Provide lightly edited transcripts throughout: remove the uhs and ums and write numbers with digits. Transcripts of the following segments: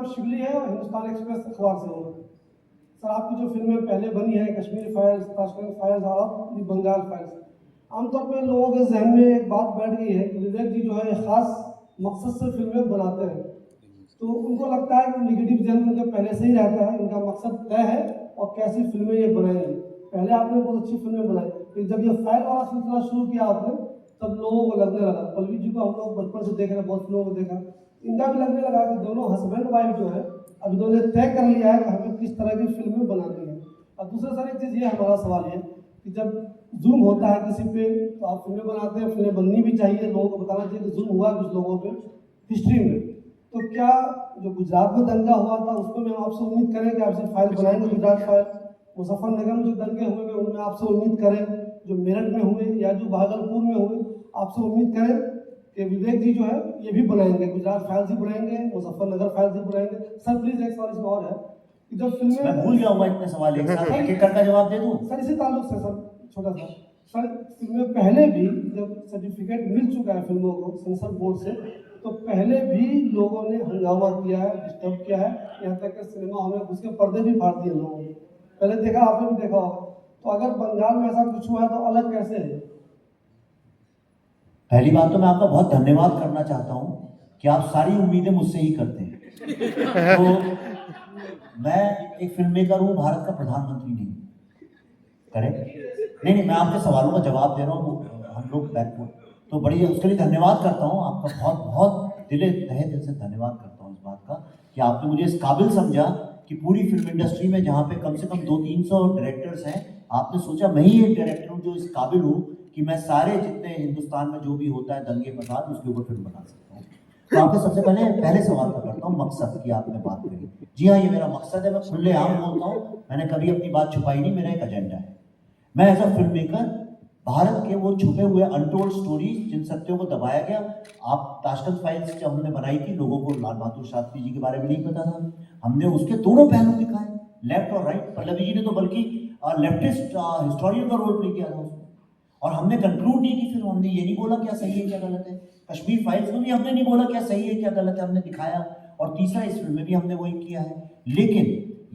नाम शिवली है और हिंदुस्तान एक्सप्रेस अखबार से हूँ। सर आपकी जो फिल्में पहले बनी है, कश्मीर फाइल्स, ताशकंद फाइल्स और बंगाल फाइल्स, आमतौर पर लोगों के जहन में एक बात बैठ गई है कि विवेक जी जो है एक खास मकसद से फिल्में बनाते हैं, तो उनको लगता है कि निगेटिव जहन उनका पहले से ही रहता है, इनका मकसद तय है और कैसी फिल्में ये बनाएंगे। पहले आपने बहुत अच्छी फिल्में बनाई, फिर जब ये फाइल वाला सिलसिला शुरू किया आपने, तब लोगों को लगने लगा, पल्लवी जी को हम लोग बचपन से देख रहे हैं, बहुत लोगों को देखा, इनका भी लगने लगा कि दोनों हस्बैंड वाइफ जो है अब इन्होंने तय कर लिया है कि हमें किस तरह की फिल्में बनानी है। और दूसरा सर एक चीज़ ये हमारा सवाल है कि जब जुल्म होता है किसी पे तो आप फिल्में बनाते हैं, फिल्में बननी भी चाहिए, लोगों को बताना चाहिए कि जुल्म हुआ कुछ लोगों पे हिस्ट्री में, तो क्या जो गुजरात में दंगा हुआ था उसमें हम आपसे उम्मीद करें कि आपसे फाइल बनाएंगे गुजरात फाइल, मुजफ्फरनगर में जो दंगे हुए हैं उनमें आपसे उम्मीद करें, जो मेरठ में हुए या जो भागलपुर में हुए, आपसे उम्मीद करें कि विवेक जी जो है ये भी बनाएंगे, गुजरात फाइल्स भी बनाएंगे, मुजफ्फरनगर फाइल्स भी बनाएंगे। सर प्लीज एक सवाल इसमें और है कि जब फिल्में, मैं भूल जाऊंगा इतने सवाल एक साथ, एक का जवाब दे दूं सर इसी ताल्लुक से सर छोटा सा, सर फिल्में पहले भी जब सर्टिफिकेट मिल चुका है फिल्मों को सेंसर बोर्ड से, तो पहले भी लोगों ने हंगामा किया है, डिस्टर्ब किया है, यहाँ तक कि सिनेमा हॉल में घुस के पर्दे भी फाड़ दिए लोगों ने, पहले देखा आपने भी देखा होगा। तो अगर बंगाल में ऐसा कुछ हुआ है तो अलग कैसे है? पहली बात तो मैं आपका बहुत धन्यवाद करना चाहता हूं कि आप सारी उम्मीदें मुझसे ही करते हैं। तो मैं एक फिल्म मेकर हूं, भारत का प्रधानमंत्री नहीं। करेक्ट? नहीं, मैं आपके सवालों का जवाब दे रहा हूँ, हम लोग बैकवर्ड, तो बड़ी उसके लिए धन्यवाद करता हूँ आपका, बहुत बहुत तहे दिल से धन्यवाद करता हूँ इस बात का कि आपने मुझे इस काबिल समझा कि पूरी फिल्म इंडस्ट्री में जहाँ पे कम से कम 200-300 डायरेक्टर्स हैं, आपने सोचा मैं ही एक डायरेक्टर हूँ जो इस काबिल हूँ कि मैं सारे जितने हिंदुस्तान में जो भी होता है दंगे फसाद उसके ऊपर फिल्म बना सकता हूँ। तो आपके सबसे पहले सवाल का करता हूँ, मकसद की आपने बात करी। जी हाँ, ये मेरा मकसद है, मैं खुलेआम बोलता हूँ, मैंने कभी अपनी बात छुपाई नहीं, मेरा एक एजेंडा है। मैं as a film maker Bharat के वो छुपे हुए अनटोल्ड स्टोरीज, जिन सत्यों को दबाया गया, आप ताशकंद फाइल्स जब हमने बनाई थी, लोगों को लाल बहादुर शास्त्री जी के बारे में नहीं पता था, हमने उसके दोनों पहलू दिखाए, लेफ्ट और राइट। पल्लवी जी ने तो बल्कि लेफ्टिस्ट हिस्टोरियन का रोल प्ले किया था उसमें, और हमने कंक्लूड नहीं की फिल्म, हमने ये नहीं बोला क्या सही है क्या गलत है। कश्मीर फाइल्स में भी हमने नहीं बोला क्या सही है क्या गलत है, हमने दिखाया, और तीसरा इस फिल्म में भी हमने वही किया है। लेकिन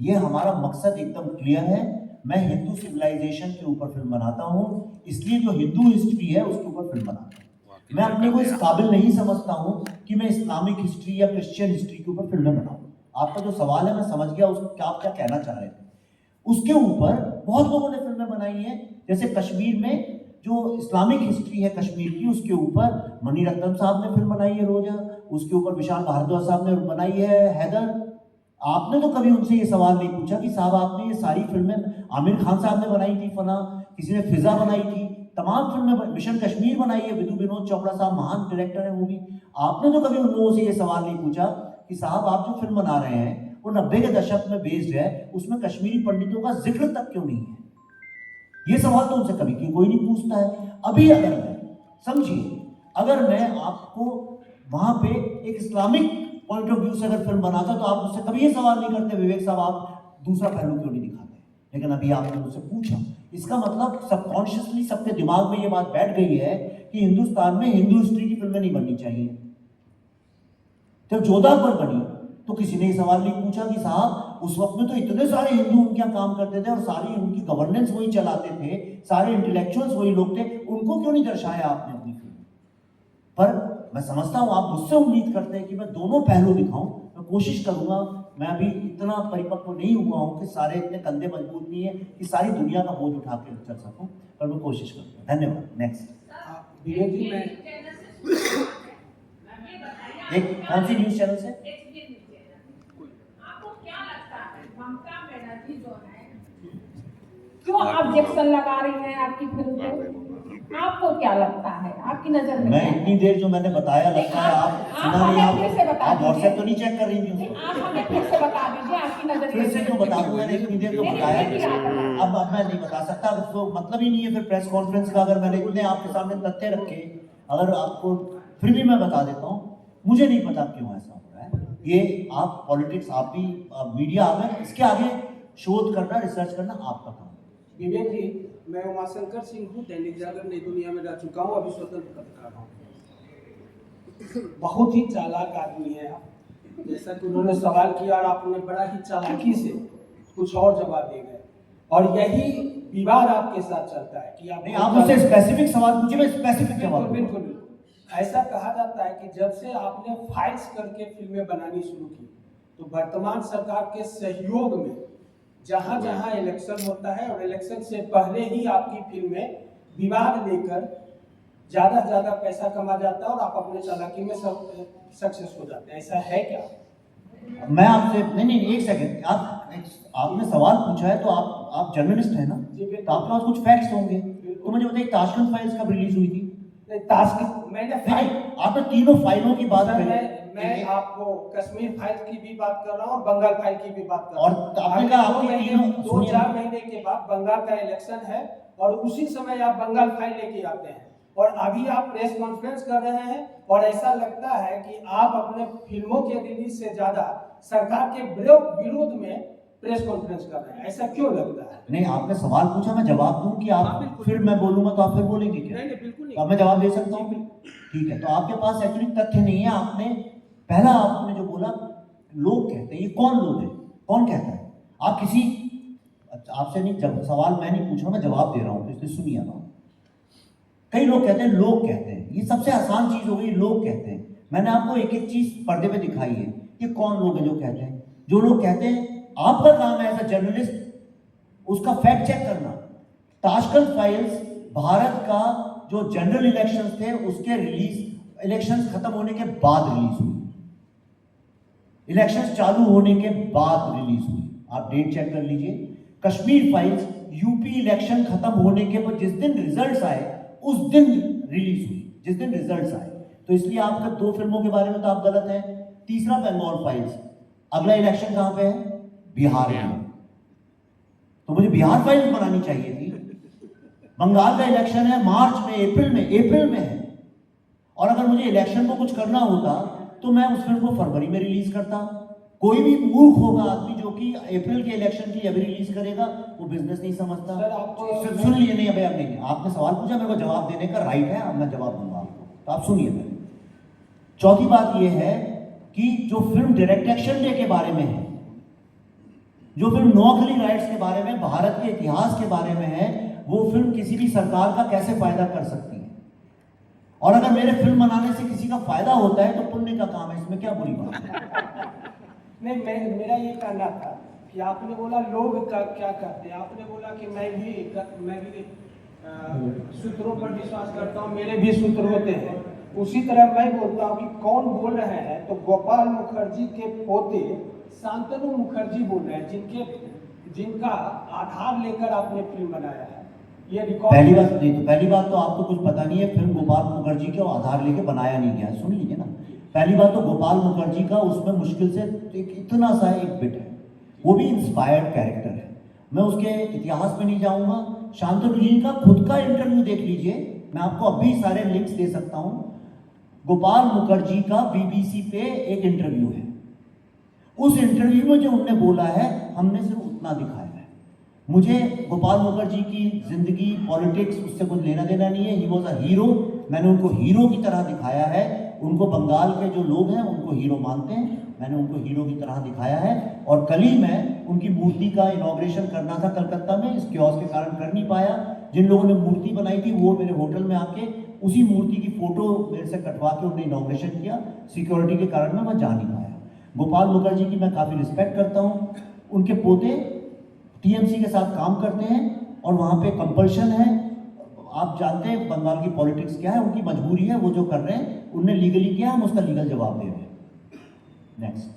ये हमारा मकसद एकदम क्लियर है, मैं हिंदू सिविलाइजेशन के ऊपर फिल्म बनाता हूँ, इसलिए जो हिंदू हिस्ट्री है उसके ऊपर फिल्म बनाता हूँ। मैं अपने को इस काबिल नहीं समझता हूँ कि मैं इस्लामिक हिस्ट्री या क्रिश्चियन हिस्ट्री के ऊपर फिल्में बनाऊँ। आपका जो सवाल है मैं समझ गया, उसको आप क्या कहना चाह रहे थे। उसके ऊपर बहुत लोगों ने फिल्में बनाई हैं, जैसे कश्मीर में जो इस्लामिक हिस्ट्री है कश्मीर की, उसके ऊपर मनी रत्नम साहब ने फिल्म बनाई है रोजा, उसके ऊपर विशाल भारद्वाज साहब ने बनाई है हैदर। आपने तो कभी उनसे ये सवाल नहीं पूछा कि साहब आपने ये सारी फिल्में, आमिर खान साहब ने बनाई थी फना, किसी ने फिजा बनाई थी, तमाम फिल्में, मिशन कश्मीर बनाई है, विधु विनोद चोपड़ा साहब महान डायरेक्टर है वो भी। आपने तो कभी उन लोगों से ये सवाल नहीं पूछा कि साहब आप जो फिल्म बना रहे हैं वो 90 के दशक में बेस्ड है, उसमें कश्मीरी पंडितों का जिक्र तक क्यों नहीं है। ये सवाल तो उनसे कभी कोई नहीं पूछता है। अभी अगर मैं, समझिए, अगर मैं आपको वहां पे एक इस्लामिक पॉइंट ऑफ व्यू से अगर फिल्म बनाता तो आप मुझसे कभी ये सवाल नहीं करते विवेक साहब आप दूसरा पहलू क्यों नहीं दिखाते, लेकिन अभी आपने मुझसे पूछा। इसका मतलब सबकॉन्शियसली सबके दिमाग में ये बात बैठ गई है कि हिंदुस्तान में हिंदू हिस्ट्री की फिल्में नहीं बननी चाहिए। जब जोधा अकबर बनी तो किसी ने ये सवाल नहीं पूछा कि साहब उस वक्त में तो इतने सारे हिंदू उनके यहाँ काम करते थे और सारी उनकी गवर्नेंस वही चलाते थे, सारे इंटेलेक्चुअल्स वही लोग थे, उनको क्यों नहीं दर्शाया आपने अपनी फिल्म। पर मैं समझता हूं आप मुझसे उम्मीद करते हैं कि मैं दोनों पहलू दिखाऊं, मैं कोशिश करूंगा। मैं अभी इतना परिपक्व नहीं हुआ हूं कि सारे इतने कंधे मजबूत नहीं है कि सारी दुनिया का बोझ उठा के चल सकूं, पर मैं कोशिश करूंगा। धन्यवाद। नेक्स्ट विवेक जी, मैं एक कौन सी न्यूज चैनल से? आपको क्या लगता है ममता बनर्जी जो है क्यों ऑब्जेक्शन लगा रही हैं आपकी फिल्म पे? आपको क्या लगता है, आपकी नजर में? मैं इतनी देर जो मैंने बताया लगता है आप सुना नहीं, आप व्हाट्सएप तो नहीं चेक कर रही थी? आप हमें फिर से बता दीजिए आपकी नजर में। फिर से क्यों बता दूं, मैंने इतनी देर तो बताया। अब मैं नहीं बता सकता, तो मतलब ही नहीं है फिर प्रेस कॉन्फ्रेंस का, अगर मैंने इतने आपके सामने तथ्य रखे, अगर आपको फिर भी मैं बता देता हूँ, मुझे नहीं पता क्यों ऐसा हो रहा है। ये आप पॉलिटिक्स, आप भी मीडिया आ गए, इसके आगे शोध करना, रिसर्च करना आपका काम। विवेक जी, मैं उमाशंकर सिंह हूँ, दैनिक जागरण नई दुनिया में रह चुका हूँ, अभी स्वतंत्र पत्रकार हूँ। बहुत ही चालाक आदमी है आप, जैसा कि उन्होंने सवाल किया और आपने बड़ा ही चालाकी से कुछ और जवाब दे गए, और यही विवाद आपके साथ चलता है कि नहीं, आप मुझसे स्पेसिफिक सवाल पूछिए, मैं स्पेसिफिक जवाब बिल्कुल दूंगा। बिल्कुल। ऐसा कहा जाता है कि जब से आपने फाइल्स करके फिल्में बनानी शुरू की, तो वर्तमान सरकार के सहयोग में जहां जहां इलेक्शन होता है और इलेक्शन से पहले ही आपकी फिल्में विवाद लेकर ज्यादा से ज्यादा पैसा कमा जाता है और आप अपने चालाकी में सक्सेस हो जाते हैं। ऐसा है क्या? मैं आपसे नहीं, एक सेकंड, आपने सवाल पूछा है तो आप जर्नलिस्ट हैं ना, तो आपके पास कुछ फैक्ट्स होंगे, तो मुझे बताइए ताशकंद फाइल्स कब रिलीज हुई थी? मैंने फाइल, आपने तीनों फाइलों की बात करी। मैं आपको कश्मीर फाइल की भी बात कर रहा हूँ और बंगाल फाइल की भी बात कर रहा और हूँ। आपने कहा आपकी तीनों 2-4 महीने के बाद बंगाल का इलेक्शन है और उसी समय आप बंगाल फाइल लेके आते हैं और अभी आप प्रेस कॉन्फ्रेंस कर रहे हैं और ऐसा लगता है कि आप अपने फिल्मों के रिलीज से ज्यादा सरकार के विरोध में प्रेस कॉन्फ्रेंस कर रहे हैं। ऐसा क्यों लगता है? नहीं, आपने सवाल पूछा, मैं जवाब दूं कि आप फिर मैं बोलूंगा तो आप फिर बोलेंगे क्या? नहीं बिल्कुल नहीं। तो अब मैं जवाब दे सकता हूँ? ठीक है, तो आपके पास एक्चुअली तथ्य नहीं है। आपने जो बोला लोग कहते हैं, ये कौन लोग हैं, कौन कहता है? आप किसी, आपसे नहीं, जब सवाल मैं नहीं पूछ रहा, मैं जवाब दे रहा हूँ, तो इसलिए सुनिए ना। कई लोग कहते हैं, लोग कहते हैं, ये सबसे आसान चीज हो गई, लोग कहते हैं। मैंने आपको एक एक चीज पर्दे पे दिखाई है, ये कौन लोग हैं जो कहते हैं? जो लोग कहते हैं, आपका काम है एज अ जर्नलिस्ट उसका फैक्ट चेक करना। ताशकंद फाइल्स भारत का जो जनरल इलेक्शंस थे उसके इलेक्शंस खत्म होने के बाद रिलीज हुई, इलेक्शंस चालू होने के बाद रिलीज हुई। आप डेट चेक कर लीजिए। कश्मीर फाइल्स यूपी इलेक्शन खत्म होने के बाद जिस दिन रिजल्ट्स आए उस दिन रिलीज हुई, जिस दिन रिजल्ट्स आए। तो इसलिए आपका 2 फिल्मों के बारे में तो आप गलत हैं। तीसरा, बंगाल फाइल्स, अगला इलेक्शन कहां पे है? बिहार में। तो मुझे बिहार फाइल्स बनानी चाहिए थी। बंगाल का इलेक्शन है मार्च में, अप्रैल में है। और अगर मुझे इलेक्शन को कुछ करना होता तो मैं उस फिल्म को फरवरी में रिलीज करता। कोई भी मूर्ख होगा आदमी जो कि अप्रैल के इलेक्शन की अभी रिलीज करेगा, वो बिजनेस नहीं समझता। सर, आपको सुन लिए? नहीं, अभी नहीं, आपने सवाल पूछा, मेरे को जवाब देने का राइट है, अब मैं जवाब दूंगा आपको, तो आप सुनिए पहले। चौथी बात यह है कि जो फिल्म डायरेक्ट एक्शन डे के बारे में है, जो फिल्म नोआखली राइट्स के बारे में, भारत के इतिहास के बारे में है, वो फिल्म किसी भी सरकार का कैसे फायदा कर सकती है? और अगर मेरे फिल्म बनाने से किसी का फायदा होता है तो पुण्य का काम है, इसमें क्या बुरी बात है? नहीं, मेरा ये कहना था कि आपने बोला लोग क्या करते हैं, आपने बोला कि मैं भी सूत्रों पर विश्वास करता हूँ, मेरे भी सूत्र होते हैं। उसी तरह मैं बोलता हूँ कि कौन बोल रहे हैं, तो गोपाल मुखर्जी के पोते शांतनु मुखर्जी बोल रहे हैं, जिनका आधार लेकर आपने फिल्म बनाया है। ये रिकॉर्ड पहली बात तो आपको कुछ पता नहीं है, फिल्म गोपाल मुखर्जी के आधार लेके बनाया नहीं गया। सुन लीजिए ना, पहली बात तो गोपाल मुखर्जी का उसमें मुश्किल से इतना सा एक बिट है, वो भी इंस्पायर्ड कैरेक्टर है। मैं उसके इतिहास में नहीं जाऊंगा। शांतनु जी का खुद का इंटरव्यू देख लीजिए, मैं आपको अभी सारे लिंक्स दे सकता हूं। गोपाल मुखर्जी का बीबीसी पे एक इंटरव्यू है, उस इंटरव्यू में जो उन्होंने बोला है हमने सिर्फ उतना दिखाया है। मुझे गोपाल मुखर्जी की जिंदगी, पॉलिटिक्स, उससे कुछ लेना देना नहीं है। ही वॉज अ हीरो, मैंने उनको हीरो की तरह दिखाया है। उनको बंगाल के जो लोग हैं उनको हीरो मानते हैं, मैंने उनको हीरो की तरह दिखाया है। और कल ही मैं उनकी मूर्ति का इनॉग्रेशन करना था कलकत्ता में, इस क्योस के कारण कर नहीं पाया। जिन लोगों ने मूर्ति बनाई थी वो मेरे होटल में आके उसी मूर्ति की फोटो मेरे से कटवा के उन्होंने इनॉग्रेशन किया। सिक्योरिटी के कारण मैं जा नहीं पाया। गोपाल मुखर्जी की मैं काफ़ी रिस्पेक्ट करता हूँ। उनके पोते टीएमसी के साथ काम करते हैं और वहाँ पे कंपल्शन है। आप जानते हैं बंगाल की पॉलिटिक्स क्या है, उनकी मजबूरी है, वो जो कर रहे हैं उनने लीगली किया, हम उसका लीगल जवाब दे रहे हैं। नेक्स्ट।